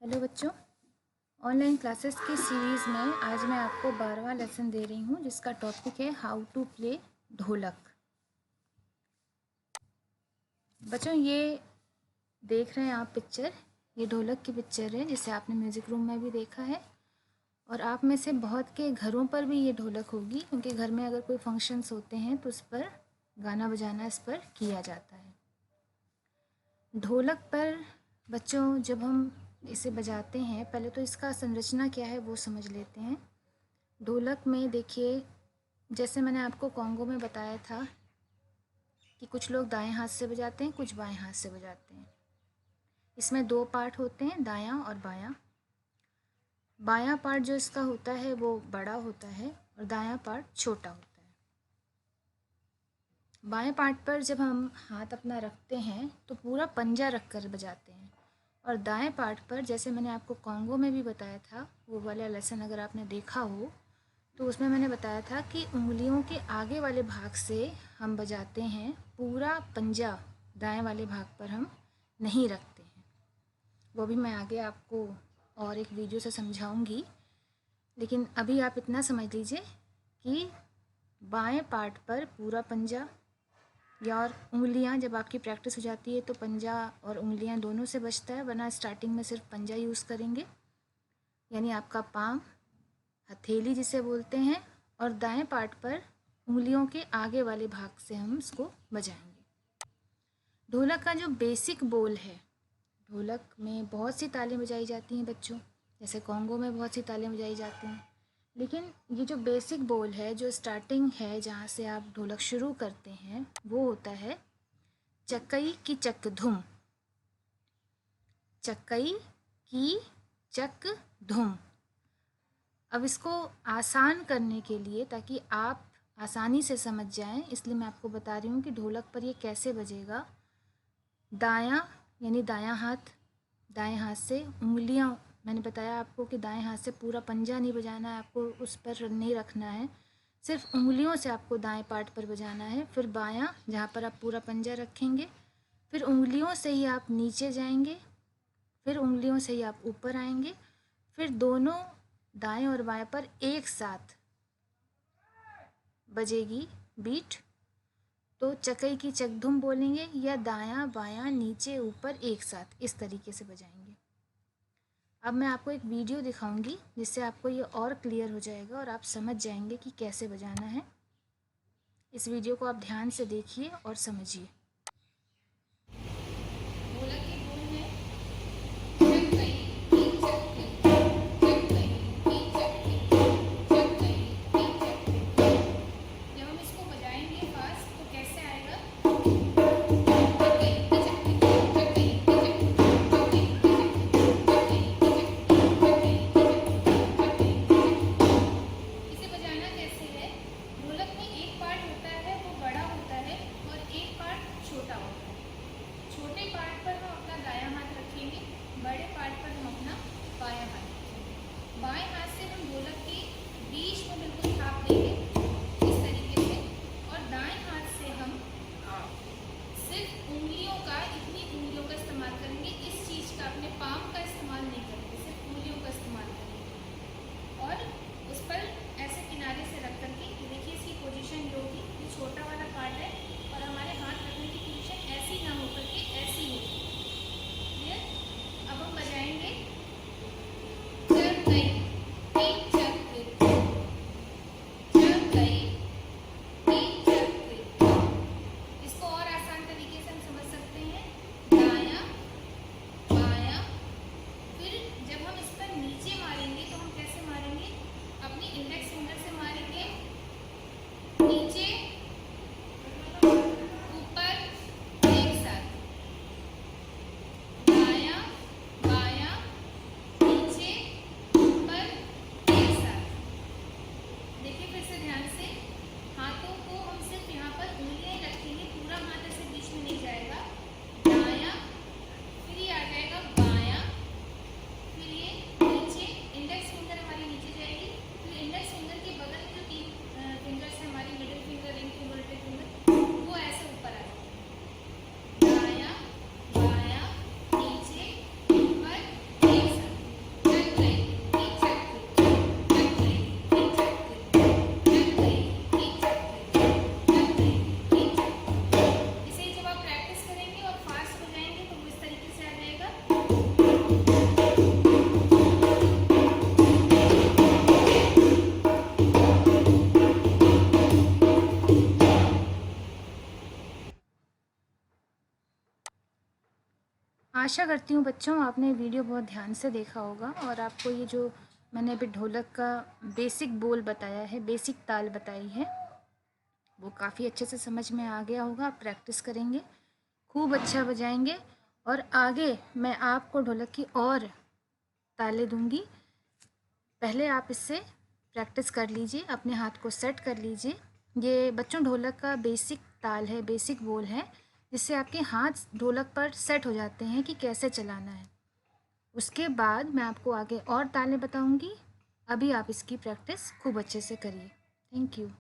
Hello बच्चों, online classes की series में आज मैं आपको 12वां लेसन दे रही हूँ जिसका टॉपिक है हाउ टू प्ले ढोलक। बच्चों ये देख रहे हैं आप पिक्चर, ये ढोलक की पिक्चर है जिसे आपने म्यूज़िक रूम में भी देखा है और आप में से बहुत के घरों पर भी ये ढोलक होगी क्योंकि घर में अगर कोई फंक्शंस होते हैं तो इस पर गाना बजाना इस पर किया जाता है। ढोलक पर बच्चों जब हम इसे बजाते हैं, पहले तो इसका संरचना क्या है वो समझ लेते हैं। ढोलक में देखिए, जैसे मैंने आपको कॉन्गो में बताया था कि कुछ लोग दाएं हाथ से बजाते हैं, कुछ बाएं हाथ से बजाते हैं। इसमें दो पार्ट होते हैं, दायां और बायां। बायां पार्ट जो इसका होता है वो बड़ा होता है और दायां पार्ट छोटा होता है। बाएं पार्ट पर जब हम हाथ अपना रखते हैं तो पूरा पंजा रख कर बजाते हैं और दाएं पार्ट पर, जैसे मैंने आपको कॉन्गो में भी बताया था, वो वाला लेसन अगर आपने देखा हो तो उसमें मैंने बताया था कि उंगलियों के आगे वाले भाग से हम बजाते हैं, पूरा पंजा दाएं वाले भाग पर हम नहीं रखते हैं। वो भी मैं आगे आपको और एक वीडियो से समझाऊंगी, लेकिन अभी आप इतना समझ लीजिए कि बाएं पार्ट पर पूरा पंजा, या और उंगलियां जब आपकी प्रैक्टिस हो जाती है तो पंजा और उंगलियां दोनों से बचता है, वरना स्टार्टिंग में सिर्फ पंजा यूज़ करेंगे, यानी आपका पाम, हथेली जिसे बोलते हैं, और दाएं पार्ट पर उंगलियों के आगे वाले भाग से हम इसको बजाएंगे। ढोलक का जो बेसिक बोल है, ढोलक में बहुत सी तालें बजाई जाती हैं बच्चों, जैसे कॉन्गो में बहुत सी तालें बजाई जाती हैं, लेकिन ये जो बेसिक बोल है, जो स्टार्टिंग है, जहाँ से आप ढोलक शुरू करते हैं, वो होता है चकई की चक धुम। चकई की चक धुम। अब इसको आसान करने के लिए, ताकि आप आसानी से समझ जाएं, इसलिए मैं आपको बता रही हूँ कि ढोलक पर ये कैसे बजेगा। दायां यानी दायां हाथ, दाएं हाथ से उंगलियां, मैंने बताया आपको कि दाएं हाथ से पूरा पंजा नहीं बजाना है, आपको उस पर नहीं रखना है, सिर्फ उंगलियों से आपको दाएं पार्ट पर बजाना है। फिर बायां, जहाँ पर आप पूरा पंजा रखेंगे, फिर उंगलियों से ही आप नीचे जाएंगे, फिर उंगलियों से ही आप ऊपर आएंगे, फिर दोनों दाएं और बाएं पर एक साथ बजेगी बीट, तो चकई की चकधुम बोलेंगे, या दायां बायां नीचे ऊपर एक साथ इस तरीके से बजाएंगे। अब मैं आपको एक वीडियो दिखाऊंगी जिससे आपको ये और क्लियर हो जाएगा और आप समझ जाएंगे कि कैसे बजाना है। इस वीडियो को आप ध्यान से देखिए और समझिए। आशा करती हूँ बच्चों आपने वीडियो बहुत ध्यान से देखा होगा और आपको ये जो मैंने अभी ढोलक का बेसिक बोल बताया है, बेसिक ताल बताई है, वो काफ़ी अच्छे से समझ में आ गया होगा। आप प्रैक्टिस करेंगे, खूब अच्छा बजाएंगे और आगे मैं आपको ढोलक की और तालें दूंगी। पहले आप इससे प्रैक्टिस कर लीजिए, अपने हाथ को सेट कर लीजिए। ये बच्चों ढोलक का बेसिक ताल है, बेसिक बोल है, जिससे आपके हाथ ढोलक पर सेट हो जाते हैं कि कैसे चलाना है। उसके बाद मैं आपको आगे और तालें बताऊंगी। अभी आप इसकी प्रैक्टिस खूब अच्छे से करिए। Thank you.